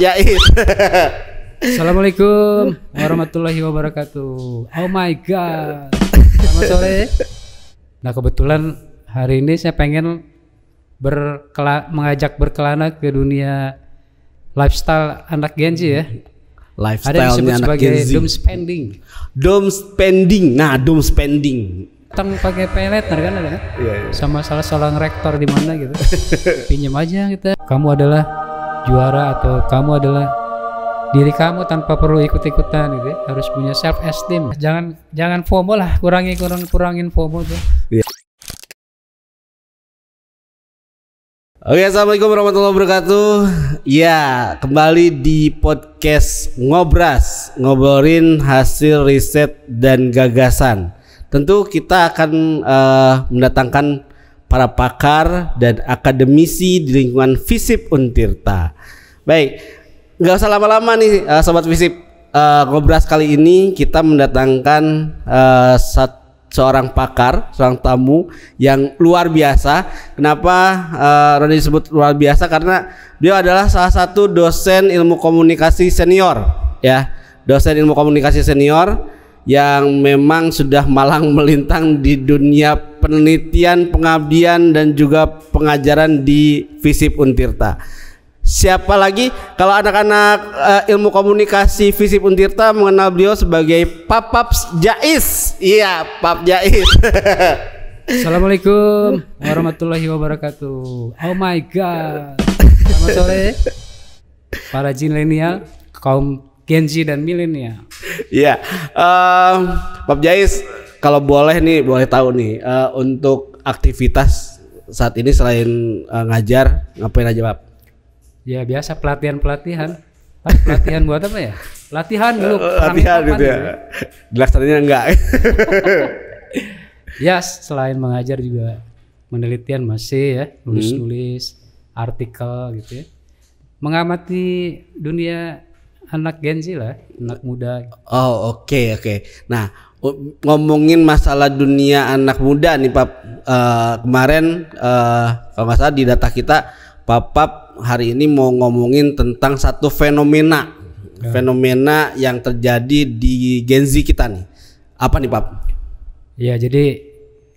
Jais. Assalamualaikum warahmatullahi wabarakatuh. Oh my god. Selamat sore. Nah kebetulan hari ini saya pengen mengajak berkelana ke dunia lifestyle anak Gen Z ya. Ada yang disebut sebagai doom spending. Doom spending. Nah, doom spending. Tang pakai paylater kan ada kan? Iya. Sama salah seorang rektor di mana gitu. Pinjam aja kita. Kamu adalah juara atau kamu adalah diri kamu tanpa perlu ikut-ikutan gitu ya. Harus punya self esteem. Jangan FOMO lah, kurangin FOMO tuh. Iya. Oke, assalamualaikum warahmatullahi wabarakatuh. Ya, kembali di podcast Ngobras, ngobrolin hasil riset dan gagasan. Tentu kita akan mendatangkan para pakar dan akademisi di lingkungan FISIP Untirta. Baik, nggak usah lama-lama nih Sobat FISIP. Ngobras kali ini kita mendatangkan seorang pakar, seorang tamu yang luar biasa. Kenapa Roni disebut luar biasa? Karena beliau adalah salah satu dosen ilmu komunikasi senior, ya, dosen ilmu komunikasi senior yang memang sudah malang melintang di dunia penelitian, pengabdian dan juga pengajaran di FISIP Untirta. Siapa lagi kalau anak-anak ilmu komunikasi FISIP Untirta mengenal beliau sebagai Pap Jais. Iya, Pap Jais. Assalamualaikum warahmatullahi wabarakatuh. Oh my god. Selamat sore para zilenial, kaum Gen Z dan milenial. Iya, Pap Jais, kalau boleh nih, boleh tahu nih untuk aktivitas saat ini selain ngajar, ngapain aja, Pap? Ya biasa pelatihan buat apa ya? Latihan dulu. Latihan gitu ya. Dilaksanainnya enggak. Ya selain mengajar juga penelitian masih ya, nulis artikel gitu ya. Mengamati dunia anak Gen Z lah, anak muda. Oh oke. Nah ngomongin masalah dunia anak muda nih Pap, kemarin kalau nggak salah di data kita Pap hari ini mau ngomongin tentang satu fenomena yang terjadi di Gen Z kita nih. Apa nih Pap? Ya jadi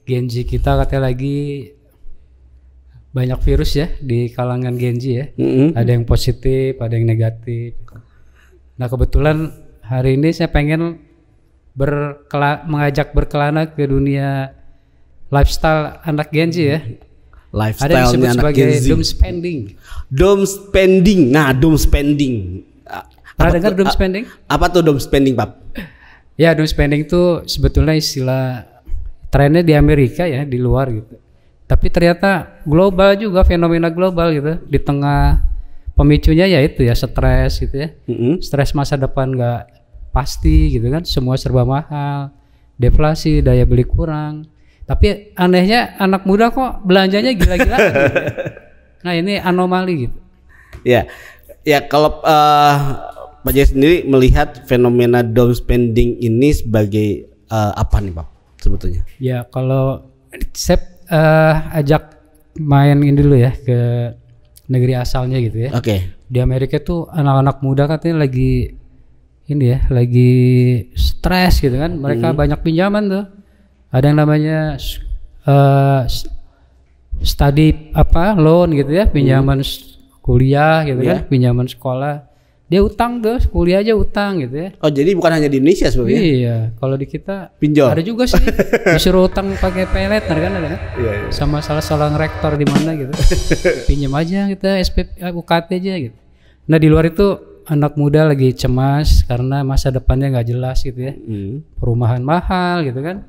Gen Z kita katanya lagi banyak virus ya di kalangan Gen Z ya. Ada yang positif, ada yang negatif. Nah kebetulan hari ini saya pengen mengajak berkelana ke dunia lifestyle anak Gen Z ya. Ada yang disebut sebagai doom spending. Doom spending. Nah, doom spending. Pernah dengar doom spending? Apa tuh doom spending, Pap? Ya, doom spending itu sebetulnya istilah trennya di Amerika ya, di luar gitu. Tapi ternyata global juga, fenomena global gitu. Di tengah pemicunya ya itu ya stres gitu ya. Stres masa depan nggak pasti gitu kan, semua serba mahal, deflasi, daya beli kurang. Tapi anehnya anak muda kok belanjanya gila-gila gitu. Nah ini anomali gitu. Ya kalau Pak Jai sendiri melihat fenomena doom spending ini sebagai apa nih Pak sebetulnya? Ya kalau saya ajak main ini dulu ya ke negeri asalnya gitu ya. Oke. Di Amerika tuh anak-anak muda katanya lagi ini ya, lagi stres gitu kan. Mereka banyak pinjaman tuh. Ada yang namanya study loan gitu ya, pinjaman kuliah gitu kan, pinjaman sekolah. Dia utang tuh, kuliah aja utang gitu ya. Oh jadi bukan hanya di Indonesia sebenarnya? Iya, kalau di kita pinjol. Ada juga sih, disuruh utang pakai paylater kan ada kan? Iya. Sama salah seorang rektor di mana gitu. Pinjam aja kita UKT aja gitu. Nah di luar itu anak muda lagi cemas karena masa depannya nggak jelas gitu ya. Perumahan mahal gitu kan.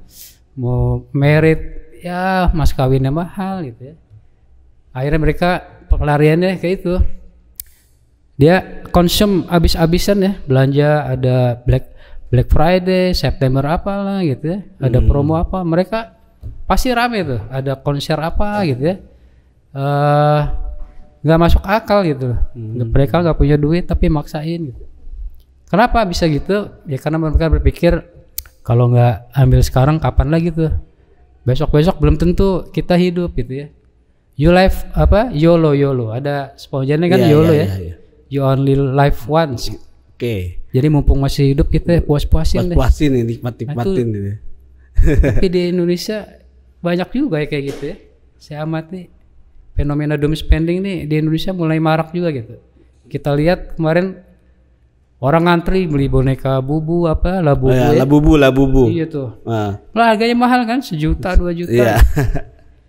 Mau merit ya mas kawinnya mahal gitu ya. Akhirnya mereka pelariannya kayak itu, dia konsum abis-abisan ya, belanja. Ada Black Friday, September apalah gitu ya, ada promo apa, mereka pasti rame tuh, ada konser apa gitu ya, nggak masuk akal gitu. Mereka nggak punya duit tapi maksain gitu. Kenapa bisa gitu ya? Karena mereka berpikir kalau nggak ambil sekarang kapan lagi tuh, besok belum tentu kita hidup gitu ya. YOLO, ada sponsornya kan YOLO ya. you only live once. Oke. Jadi mumpung masih hidup kita puas-puasin deh. Puasin nih, nikmatin gitu. Tapi di Indonesia banyak juga ya kayak gitu ya. Saya amati fenomena doom spending nih di Indonesia mulai marak juga gitu. Kita lihat kemarin orang ngantri beli boneka bubu apa Labubu. Oh ya, Labubu. Iya tuh. Lah harganya mahal kan, 1 juta 2 juta. Iya.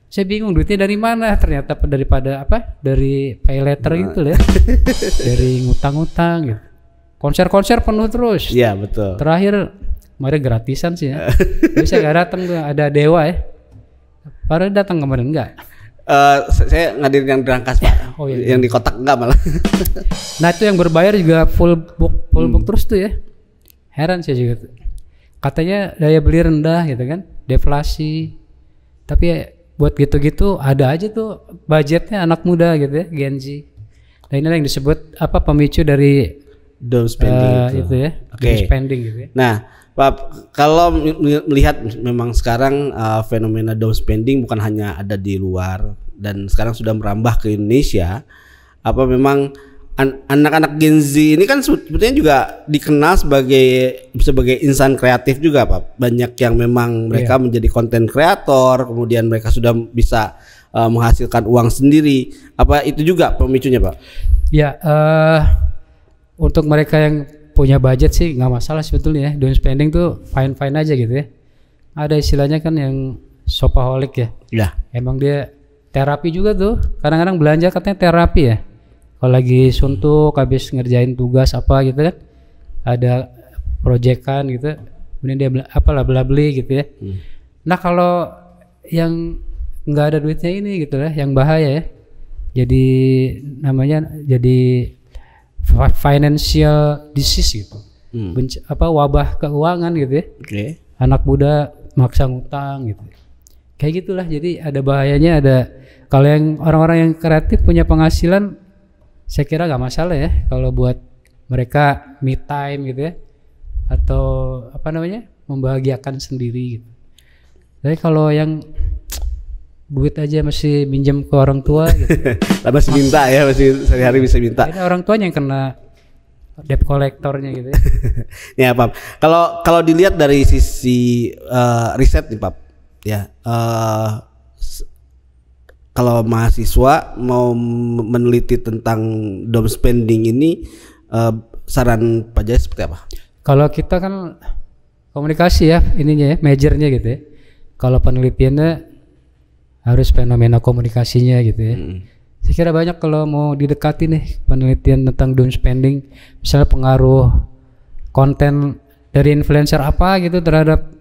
Saya bingung duitnya dari mana, ternyata daripada apa? Dari pay letter gitu ya. Dari ngutang-ngutang gitu. Konser-konser penuh terus. Iya, betul. Terakhir kemarin gratisan sih ya. Bisa gak datang tuh, ada Dewa ya. Padahal datang kemarin enggak? Saya ngadirin yang dirangkas Pak. Oh, iya. Yang di kotak enggak malah. Nah itu yang berbayar juga full book terus tuh ya. Heran saya juga tuh. Katanya daya beli rendah gitu kan, deflasi. Tapi ya, buat gitu-gitu ada aja tuh budgetnya anak muda gitu ya, Gen Z. Nah inilah yang disebut apa pemicu dari doom spending itu ya. Oke. Spending gitu ya. Nah, Pak, kalau melihat memang sekarang fenomena doom spending bukan hanya ada di luar dan sekarang sudah merambah ke Indonesia, apa memang anak-anak Gen Z ini kan sebetulnya juga dikenal sebagai insan kreatif juga Pak. Banyak yang memang mereka menjadi konten kreator, kemudian mereka sudah bisa menghasilkan uang sendiri. Apa itu juga pemicunya Pak? Ya, untuk mereka yang punya budget sih nggak masalah sebetulnya ya. Doom spending tuh fine aja gitu ya. Ada istilahnya kan yang shopaholic ya. Ya. Emang dia terapi juga tuh. Kadang-kadang belanja katanya terapi ya. Kalau lagi suntuk habis ngerjain tugas apa gitu kan, ada proyekan gitu, kemudian dia beli gitu ya. Nah kalau yang nggak ada duitnya ini gitu ya, yang bahaya ya. Jadi namanya jadi financial disease gitu, wabah keuangan gitu ya. Anak muda maksa ngutang gitu. Kayak gitulah. Jadi ada bahayanya. Ada kalau yang orang-orang yang kreatif punya penghasilan, saya kira nggak masalah ya kalau buat mereka me time gitu ya, atau apa namanya membahagiakan sendiri gitu. Tapi kalau yang duit aja masih minjem ke orang tua gitu. Masih minta ya, masih sehari-hari bisa minta. Ini orang tuanya yang kena debt kolektornya gitu ya. Ya Pak, kalau dilihat dari sisi riset nih Pak, ya kalau mahasiswa mau meneliti tentang doom spending ini, saran Pak Jaya seperti apa? Kalau kita kan komunikasi ya ininya ya, majornya gitu ya. Kalau penelitiannya harus fenomena komunikasinya gitu ya. Saya kira banyak kalau mau didekati nih penelitian tentang doom spending, misalnya pengaruh konten dari influencer apa gitu terhadap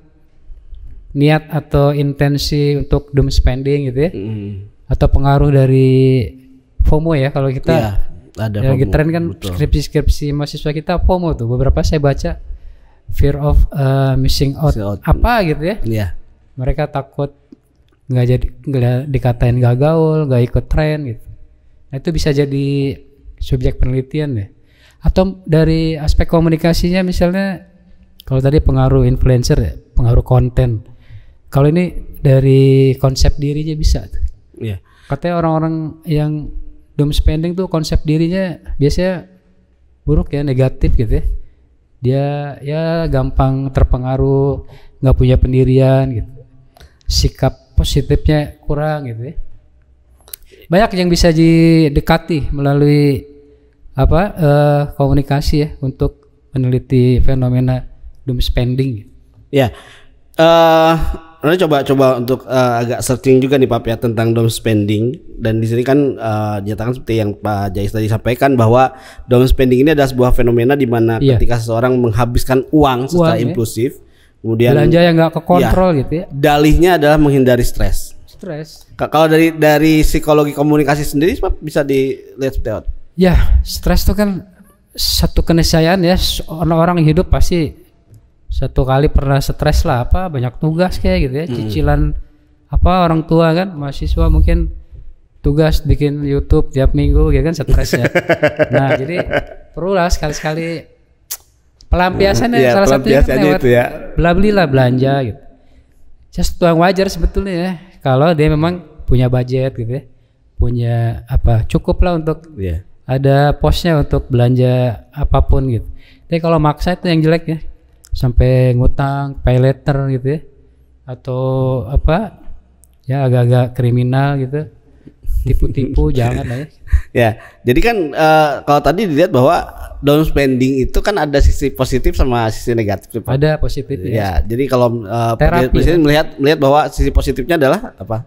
niat atau intensi untuk doom spending gitu ya. Atau pengaruh dari FOMO ya, kalau kita ada yang lagi tren kan skripsi mahasiswa kita FOMO tuh. Beberapa saya baca fear of missing out apa gitu ya. Iya. Mereka takut nggak dikatain nggak gaul, nggak ikut tren gitu. Nah itu bisa jadi subjek penelitian ya. Atau dari aspek komunikasinya misalnya, kalau tadi pengaruh influencer ya, pengaruh konten. Kalau ini dari konsep dirinya bisa. Iya. Katanya orang-orang yang doom spending tuh konsep dirinya biasanya buruk ya, negatif gitu ya. Dia ya gampang terpengaruh, nggak punya pendirian gitu. Sikap positifnya kurang gitu ya. Banyak yang bisa didekati melalui komunikasi ya untuk meneliti fenomena doom spending. Ya. Anda coba untuk agak searching juga nih Pak ya tentang doom spending, dan di sini kan dinyatakan seperti yang Pak Jais tadi sampaikan bahwa doom spending ini adalah sebuah fenomena di mana ketika seseorang menghabiskan uang secara impulsif, kemudian belanja yang nggak kekontrol gitu ya. Dalihnya adalah menghindari stres. Kalau dari psikologi komunikasi sendiri Pak bisa dilihat seperti apa? Ya, stres itu kan satu keniscayaan ya, orang-orang hidup pasti satu kali pernah stres lah, banyak tugas kayak gitu ya, cicilan orang tua kan, mahasiswa mungkin tugas bikin YouTube tiap minggu ya kan, stres ya. Nah jadi perlulah sekali-sekali pelampiasannya, salah satunya kan lewat beli lah, belanja gitu. Just yang wajar sebetulnya ya, kalau dia memang punya budget gitu ya, punya cukup lah untuk ada posnya untuk belanja apapun gitu. Tapi kalau maksa itu yang jelek ya, sampai ngutang, pay later gitu ya, atau apa ya agak-agak kriminal gitu, tipu-tipu jangan lah ya. Ya, jadi kan kalau tadi dilihat bahwa down spending itu kan ada sisi positif sama sisi negatif. Pak. Ada positif ya. Jadi kalau terapi melihat bahwa sisi positifnya adalah apa?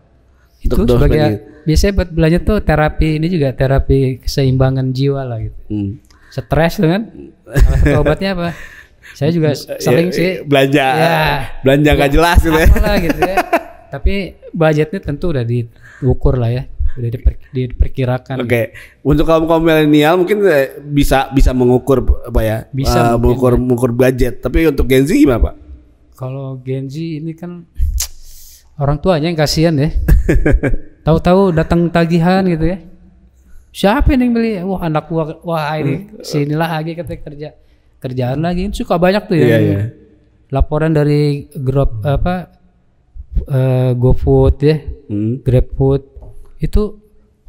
Itu sebagai biasanya buat belanja tuh terapi, ini juga terapi keseimbangan jiwa lah gitu. Stres tuh kan, salah satu obatnya apa? Saya juga sering sih belanja nggak jelas gitu ya. Gitu ya. Tapi budgetnya tentu udah diukur lah ya, udah diperkirakan. Oke. Untuk kaum milenial mungkin bisa mengukur apa ya? Bisa mengukur budget. Tapi untuk Gen Z gimana Pak? Kalau Gen Z ini kan orang tuanya yang kasihan ya. Tahu-tahu datang tagihan gitu ya. Siapa yang beli? Wah anak gua, wah ini sinilah lagi kata kerjaan lagi. Suka banyak tuh ya. Laporan dari grup GoFood ya, GrabFood itu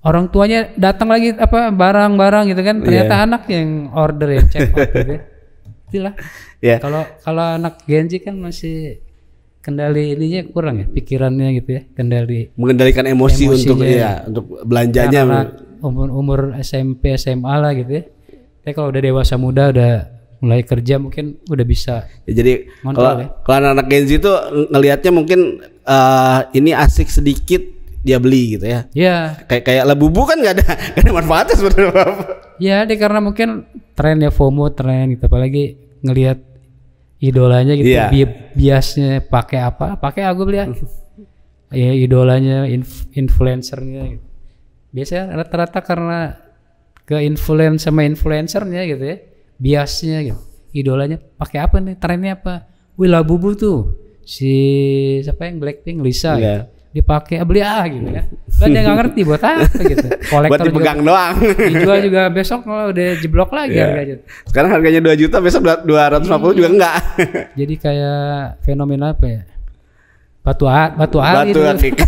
orang tuanya datang lagi barang-barang gitu kan, ternyata anak yang order ya, check out gitu ya. Itulah. Kalau anak Gen Z kan masih kendali ininya kurang ya, pikirannya gitu ya, mengendalikan emosi untuk belanjanya. Umur SMP SMA lah gitu ya. Tapi kalau udah dewasa muda udah mulai kerja mungkin udah bisa. Ya, jadi kalau anak Gen Z itu ngelihatnya mungkin ini asik sedikit dia beli gitu ya. Iya. Kayak labubu kan nggak ada manfaatnya sebenarnya. Iya, karena mungkin tren ya, FOMO tren gitu, apalagi ngelihat idolanya gitu, biasnya pakai apa? Pakai aku beli ya. Ya idolanya, influencernya gitu. Biasanya rata-rata karena ke influence sama influencernya gitu ya. Biasnya gitu. Idolanya pakai apa nih? Trennya apa? Wih, Labubu tuh. Si siapa yang Blackpink, Lisa gitu. Dipakai beli gitu kan. Kan dia enggak ngerti buat apa gitu. Kolektor buat dipegang doang. Dijual juga besok kalau udah jeblok lagi harganya. Sekarang harganya 2 juta, besok 250 juga enggak. Jadi kayak fenomena apa ya? Batu akik.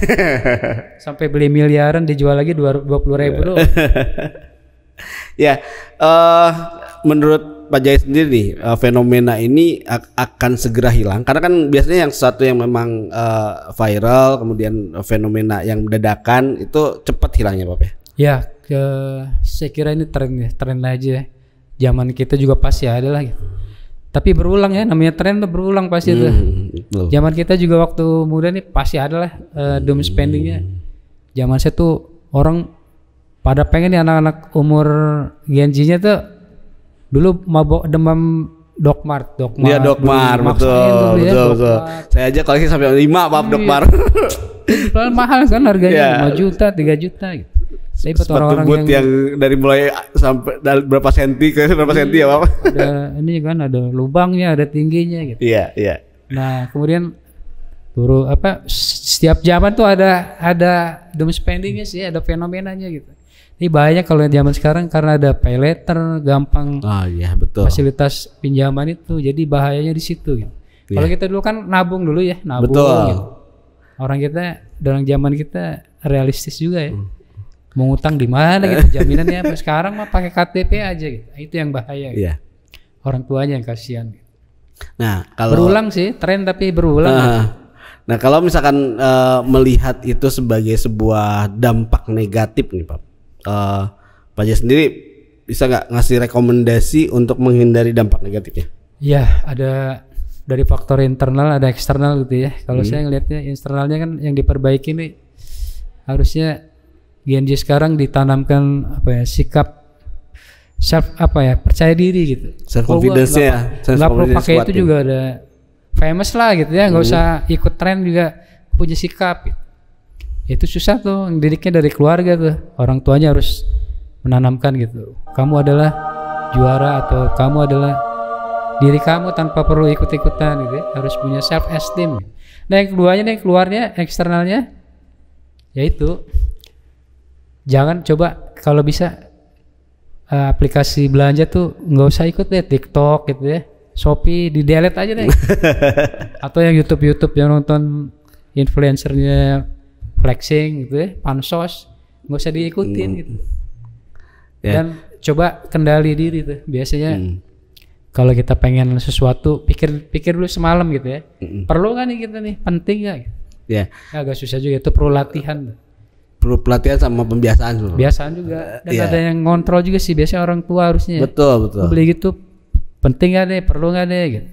Sampai beli miliaran dijual lagi 20.000 doang. Ya, menurut Pak Jaya sendiri nih, fenomena ini akan segera hilang karena kan biasanya yang sesuatu yang memang viral kemudian fenomena yang dadakan itu cepat hilangnya Pak ya. Ya, saya kira ini tren aja. Zaman kita juga pasti ada lah gitu. Tapi berulang ya, namanya tren tuh berulang pasti tuh. Zaman kita juga waktu muda nih pasti ada lah doom spendingnya. Zaman saya tuh orang pada pengen nih anak-anak umur Gen Z-nya tuh dulu mabok demam Dokmart. Iya, Dokmart, betul. Saya aja koleksi sampai 5 Pak Dokmart. Mahal kan harganya, 5 juta, 3 juta gitu. Tapi buat orang-orang yang dari mulai sampai berapa senti ke berapa senti ya Pak? Ada ini kan, ada lubangnya, ada tingginya gitu. Iya. Nah, kemudian setiap zaman tuh ada doom spendingnya sih, ada fenomenanya gitu. Ini banyak kalau zaman sekarang karena ada pay later, gampang. Betul. Fasilitas pinjaman itu, jadi bahayanya di situ gitu. Kalau kita dulu kan nabung dulu ya, betul. Gitu. Orang kita dalam zaman kita realistis juga ya. Mau ngutang di mana gitu, jaminannya apa? Sekarang mah pakai KTP aja gitu. Itu yang bahaya. Gitu. Orang tuanya yang kasihan. Gitu. Nah, kalau berulang sih tren tapi berulang. Nah, kalau misalkan melihat itu sebagai sebuah dampak negatif nih Pak, Pak Jaya sendiri bisa nggak ngasih rekomendasi untuk menghindari dampak negatifnya? Ya, ada dari faktor internal, ada eksternal gitu ya. Kalau saya ngelihatnya internalnya kan yang diperbaiki nih, harusnya Gen Z sekarang ditanamkan sikap percaya diri gitu. Self confidence ya. Nggak perlu pakai itu juga ada famous lah gitu ya. Nggak usah ikut tren juga, punya sikap. Gitu. Itu susah tuh, didiknya dari keluarga tuh. Orang tuanya harus menanamkan gitu. Kamu adalah juara atau kamu adalah diri kamu tanpa perlu ikut-ikutan gitu ya. Harus punya self esteem. Nah yang keduanya nih, keluarnya eksternalnya yaitu jangan coba kalau bisa aplikasi belanja tuh nggak usah ikut deh TikTok gitu ya, Shopee di delete aja deh. Atau yang YouTube yang nonton influencernya flexing gitu ya, pansos nggak usah diikutin gitu. Dan coba kendali diri tuh. Biasanya kalau kita pengen sesuatu, pikir dulu semalam gitu ya. Perlu nggak nih kita nih? Penting nggak? Ya. Agak susah juga, itu perlu latihan. Perlu pelatihan sama pembiasaan sebenarnya. Biasaan juga. Dan ada yang ngontrol juga sih, biasanya orang tua harusnya. Betul. Beli gitu penting nggak deh, perlu nggak deh gitu.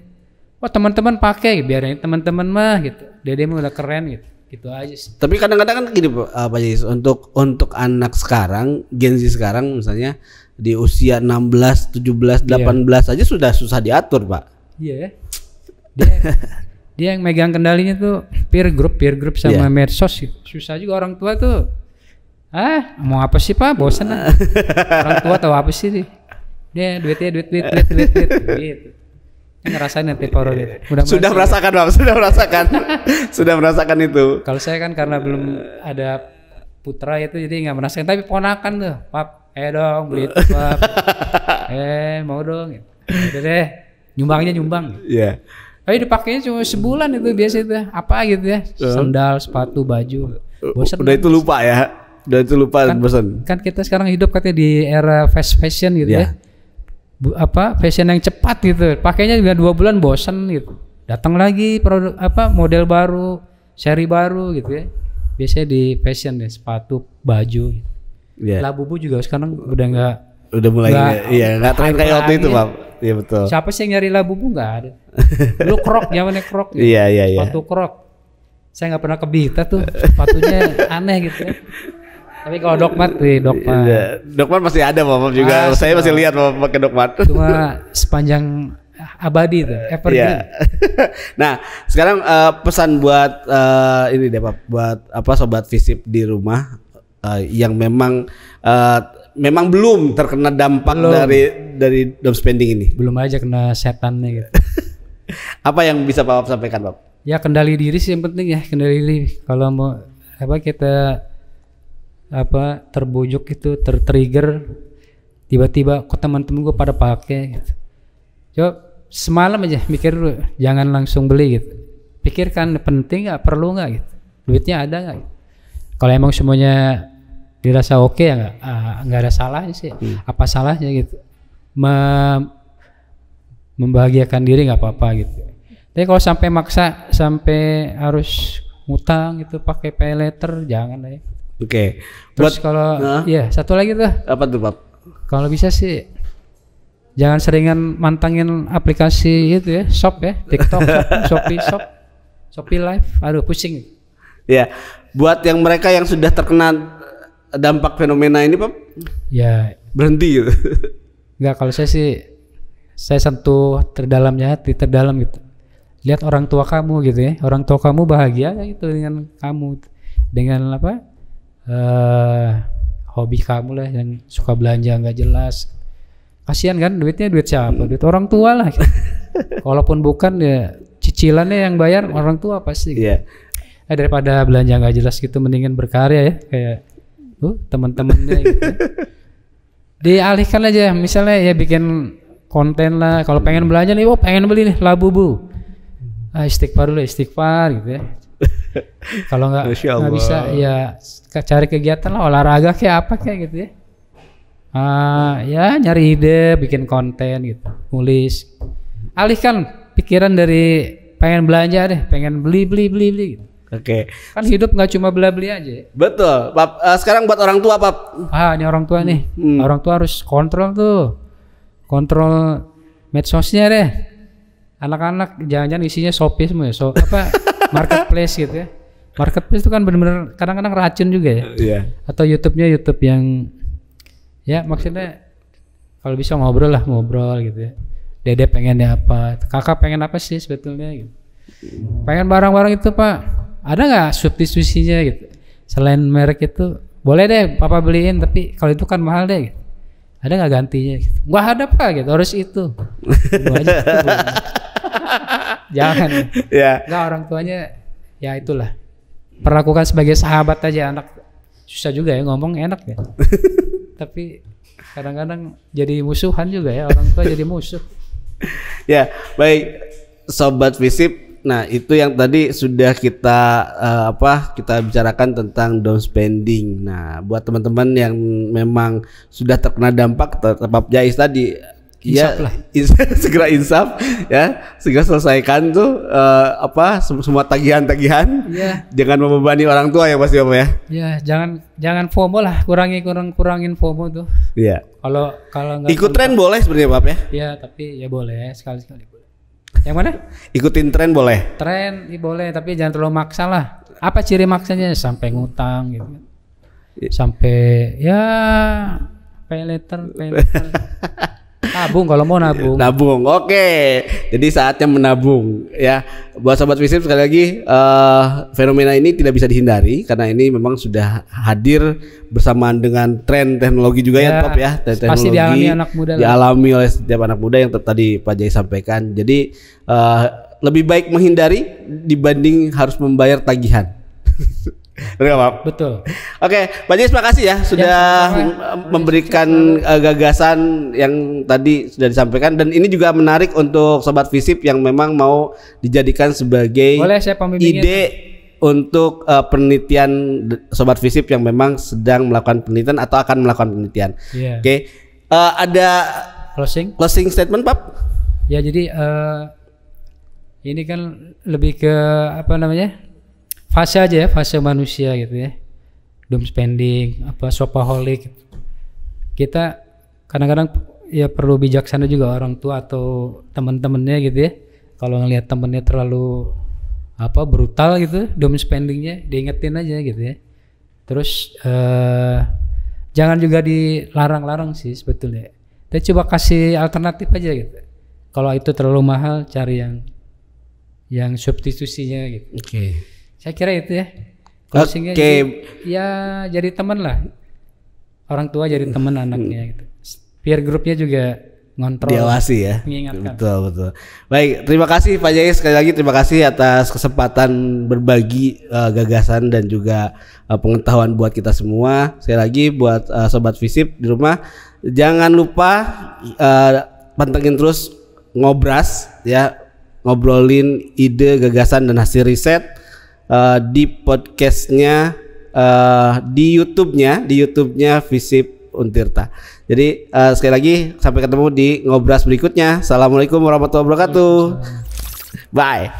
Wah teman-teman pakai, biarin teman-teman mah gitu. Dede mah udah keren gitu. Gitu aja sih. Tapi kadang-kadang kan gini Pak Jis, untuk anak sekarang, Gen Z sekarang misalnya di usia 16, 17, 18 aja sudah susah diatur, Pak. Iya ya. Dia yang megang kendalinya tuh peer group sama medsos gitu. Susah juga orang tua tuh. Mau apa sih Pak? Bosan lah. Orang tua tahu apa sih nih? Dia duit gitu. Ngerasain nanti Poro gitu. Sudah merasakan Bang, sudah merasakan itu. Kalau saya kan karena belum ada putra itu jadi nggak merasakan, tapi ponakan tuh, Pap, dong beli itu Pap, mau dong, udah deh, nyumbang. Iya. Tapi dipakainya cuma sebulan itu biasa itu, apa gitu ya, sandal, sepatu, baju. Bosan. Udah itu lupa ya, bosan. Kan kita sekarang hidup katanya di era fast fashion gitu ya. Fashion yang cepat gitu, pakainya juga 2 bulan bosan gitu, datang lagi produk model baru, seri baru gitu ya. Biasanya di fashion deh, sepatu, baju gitu. Labubu juga sekarang udah mulai nggak tren kayak waktu itu Pak. Iya betul. Siapa sih yang nyari Labubu? Nggak ada. Dulu Krok, zamannya Krok gitu. Iya. Sepatu Krok, saya nggak pernah ke Bita tuh, sepatunya aneh gitu ya. Tapi kalau Dokmat masih ada Bapak juga. Saya masih lihat Bapak pakai Dokmat. Cuma sepanjang abadi tuh, evergreen. Nah, sekarang pesan buat ini deh Pak, buat sobat Visip di rumah yang memang belum terkena dampak dari doom spending ini. Belum aja kena setannya gitu. Apa yang bisa Bapak sampaikan, Bapak? Ya kendali diri sih yang penting ya, kendali diri. Kalau mau kita terbujuk itu, tertrigger tiba-tiba kok teman-teman gue pada pakai gitu. Coba semalam aja mikir dulu, jangan langsung beli gitu. Pikirkan penting nggak, perlu nggak gitu, duitnya ada nggak gitu. Kalau emang semuanya dirasa oke ya nggak ada salahnya sih. Apa salahnya gitu, membahagiakan diri nggak apa-apa gitu. Tapi kalau sampai maksa, sampai harus ngutang gitu pakai pay later, jangan lah ya. Oke. Terus kalau satu lagi tuh. Apa tuh Pak? Kalau bisa sih jangan seringan mantangin aplikasi itu ya, shop ya, TikTok, Shopee Live. Aduh pusing. Ya, buat yang mereka yang sudah terkena dampak fenomena ini Pak, ya berhenti gitu. Enggak, kalau saya sentuh terdalamnya, hati terdalam gitu. Lihat orang tua kamu gitu ya, orang tua kamu bahagia gitu dengan kamu, dengan hobi kamu lah yang suka belanja nggak jelas. Kasihan kan, duitnya duit siapa? Duit orang tua lah gitu. Walaupun bukan ya cicilannya yang bayar orang tua pasti gitu. Daripada belanja nggak jelas gitu, mendingan berkarya ya, kayak teman-temannya gitu. Dialihkan aja, misalnya ya bikin konten lah. Kalau pengen belanja nih, pengen beli nih Labubu, istighfar gitu ya. Kalau nggak bisa ya cari kegiatan lah, olahraga kayak apa kayak gitu ya. Ya nyari ide, bikin konten gitu, nulis. Alihkan pikiran dari pengen belanja deh, pengen beli gitu. Oke. Kan hidup nggak cuma beli aja. Betul, Pap. Sekarang buat orang tua, Pap. Ini orang tua nih. Orang tua harus kontrol medsosnya deh. Anak-anak jangan-jangan isinya Shopee semua ya. Marketplace gitu ya. Marketplace itu kan benar-benar kadang-kadang racun juga ya. Iya. Atau YouTube yang ya maksudnya kalau bisa ngobrol gitu ya. Dede pengennya apa, kakak pengen apa sih sebetulnya gitu. Pengen barang-barang itu Pak, ada nggak substitusinya gitu? Selain merek itu boleh deh Papa beliin, tapi kalau itu kan mahal deh gitu. Ada nggak gantinya gitu? Nggak ada Pak gitu, harus itu. Jangan. Nggak, orang tuanya ya itulah. Perlakukan sebagai sahabat aja anak. Susah juga ya ngomong enak ya. Tapi kadang-kadang jadi musuhan juga ya, orang tua jadi musuh. Ya, baik Sobat Visip, Nah, itu yang tadi sudah kita kita bicarakan tentang down spending. Nah, buat teman-teman yang memang sudah terkena dampak tetap Jais tadi Insaf lah. segera insaf ya, segera selesaikan tuh semua tagihan-tagihan. Iya. Jangan membebani orang tua ya pasti Om ya. Ya, jangan FOMO lah, kurangin FOMO tuh. Iya. Kalau nggak Ikut tren boleh sebenarnya Pak ya. Ya, tapi ya boleh sekali-sekali boleh. Yang mana? Ikutin tren boleh. Tren boleh, tapi jangan terlalu maksa lah. Apa ciri maksanya? Sampai ngutang gitu. Sampai ya pay later. Nabung kalau mau nabung. Nabung, oke. Jadi saatnya menabung ya. Buat sobat Visip sekali lagi, fenomena ini tidak bisa dihindari karena ini memang sudah hadir bersamaan dengan tren teknologi juga ya, Top ya. Tren pasti teknologi dialami anak muda. Dialami oleh setiap anak muda yang tadi Pak Jai sampaikan. Jadi lebih baik menghindari dibanding harus membayar tagihan. Betul Pak? Betul. Oke, Pak Jais makasih ya sudah memberikan gagasan yang tadi sudah disampaikan, dan ini juga menarik untuk sobat Visip yang memang mau dijadikan sebagai ide untuk penelitian sobat Visip yang memang sedang melakukan penelitian atau akan melakukan penelitian. Yeah. Oke. Ada closing statement Pak? Ya, jadi ini kan lebih ke fase aja ya, fase manusia gitu ya. Doom spending, shopaholic. Kita kadang-kadang ya perlu bijaksana juga orang tua atau teman-temannya gitu ya. Kalau ngelihat temennya terlalu brutal gitu, doom spendingnya diingetin aja gitu ya. Terus jangan juga dilarang-larang sih sebetulnya. Kita coba kasih alternatif aja gitu. Kalau itu terlalu mahal, cari yang substitusinya gitu. Oke. Saya kira itu ya. Closingnya ya jadi teman lah. Orang tua jadi teman anaknya gitu. Peer groupnya juga ngontrol. Diawasi ya. Mengingatkan. Betul. Baik, terima kasih Pak Jais, sekali lagi terima kasih atas kesempatan berbagi gagasan dan juga pengetahuan buat kita semua. Sekali lagi buat sobat Visip di rumah, jangan lupa pantengin terus Ngobras ya, ngobrolin ide, gagasan dan hasil riset di podcastnya, di YouTube-nya Visip Untirta. Jadi sekali lagi sampai ketemu di Ngobras berikutnya. Assalamualaikum warahmatullahi wabarakatuh. Bye.